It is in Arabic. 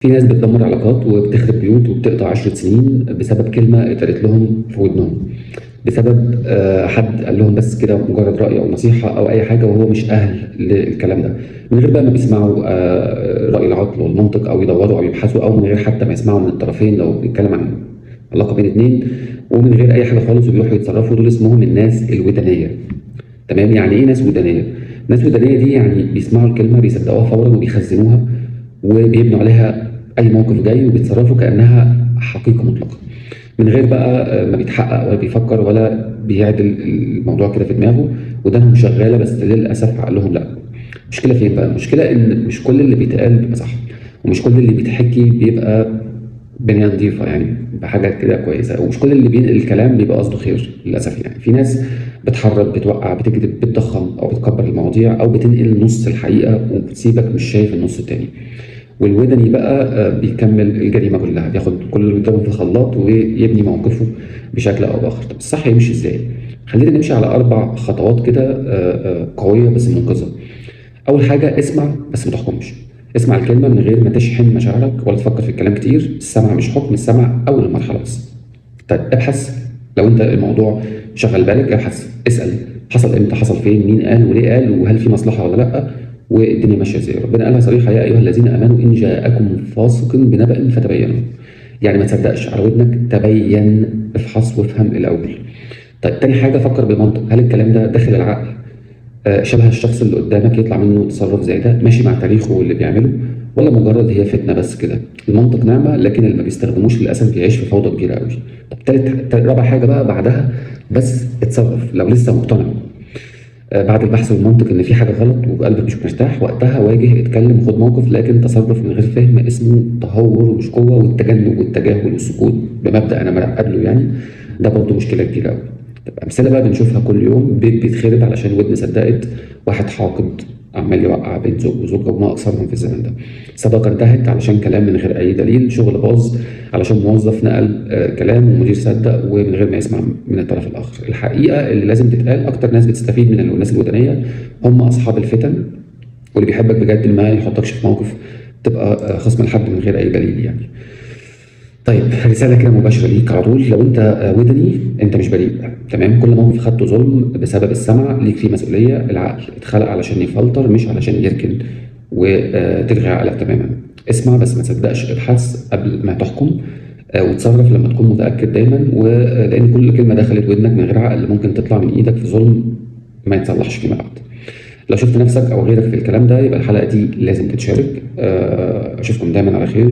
في ناس بتدمر علاقات وبتخرب بيوت وبتقطع 10 سنين بسبب كلمة اتقالت لهم في ودنهم، بسبب حد قال لهم بس كده مجرد رأي أو نصيحة أو أي حاجة وهو مش أهل للكلام ده، من غير بقى ما بيسمعوا رأي العقل والمنطق أو يدوروا أو يبحثوا، أو من غير حتى ما يسمعوا من الطرفين لو بيتكلم عن علاقة بين اتنين، ومن غير أي حاجة خالص وبيروحوا يتصرفوا. دول اسمهم الناس الودانية. تمام؟ يعني إيه ناس ودانية؟ ناس ودانية دي يعني بيسمعوا الكلمة بيصدقوها فورا وبيخزنوها وبيبنوا عليها اي موقف جاي وبيتصرفوا كانها حقيقه مطلقه، من غير بقى ما بيتحقق ولا بيفكر ولا بيعدل الموضوع كده في دماغه، ودانهم شغاله بس للاسف عقلهم لا. المشكله فين بقى؟ المشكله ان مش كل اللي بيتقال بيبقى صح، ومش كل اللي بيتحكي بيبقى بنيه نظيفه يعني بحاجه كده كويسه، ومش كل اللي بينقل الكلام بيبقى قصده خير للاسف. يعني في ناس بتحرض، بتوقع، بتكذب، بتضخم او بتكبر المواضيع او بتنقل نص الحقيقه وبتسيبك مش شايف النص التاني. والودني بقى بيكمل الجريمه كلها، بياخد كل اللي قدامه في الخلاط ويبني موقفه بشكل او باخر. طب الصح يمشي ازاي؟ خلينا نمشي على 4 خطوات كده قويه بس منقذه. اول حاجه، اسمع بس ما تحكمش. اسمع الكلمه من غير ما تشحن مشاعرك ولا تفكر في الكلام كتير. السمع مش حكم، السمع اول مرحله بس. طيب ابحث، لو انت الموضوع شغل بالك ابحث، اسال حصل امتى، حصل فين، مين قال وليه قال، وهل في مصلحه ولا لا، والدنيا ماشيه ازاي. ربنا قالها صريحه: يا ايها الذين امنوا ان جاءكم فاسق بنبأ فتبينوا. يعني ما تصدقش على ودنك، تبين، افحص وافهم الاول. طيب تاني حاجه، فكر بالمنطق. هل الكلام ده داخل العقل؟ شبه الشخص اللي قدامك يطلع منه تصرف زي ده ماشي مع تاريخه واللي بيعمله، ولا مجرد هي فتنه بس كده؟ المنطق نعمه لكن اللي ما بيستخدموش للاسف بيعيش في فوضى كبيره قوي. طب رابع حاجه بقى بعدها، بس اتصرف لو لسه مقتنع. بعد البحث والمنطق ان في حاجه غلط وقلبك مش مرتاح، وقتها واجه، اتكلم، خد موقف، لكن تصرف من غير فهم اسمه تهور ومش قوه. والتجنب والتجاهل والسكوت بمبدا انا مرقب له يعني، ده برضه مشكله كبيره قوي. طب امثله بقى بنشوفها كل يوم: بيت بيتخرب علشان ودن صدقت، واحد حاقد عمال يوقع بين زوج وزوجة وما اكثرهم في الزمن ده، صداقه انتهت علشان كلام من غير اي دليل، شغل باظ علشان موظف نقل كلام ومدير صدق ومن غير ما يسمع من الطرف الاخر. الحقيقه اللي لازم تتقال: اكتر ناس بتستفيد من الناس الودانيه هم اصحاب الفتن، واللي بيحبك بجد ما يحطكش في موقف تبقى خصم لحد من غير اي دليل يعني. طيب رسالة كده مباشرة ليك على طول: لو انت ودني انت مش بريء. تمام؟ كل موقف خدته ظلم بسبب السمع ليك فيه مسؤولية. العقل اتخلق علشان يفلتر مش علشان يركن وتلغي عقلك تماما. اسمع بس ما تصدقش، ابحث قبل ما تحكم، وتصرف لما تكون متأكد دايما، ولأن كل كلمة دخلت ودنك من غير عقل ممكن تطلع من ايدك في ظلم ما يتصلحش فيما بعد. لو شفت نفسك او غيرك في الكلام ده يبقى الحلقة دي لازم تتشارك. اشوفكم دايما على خير.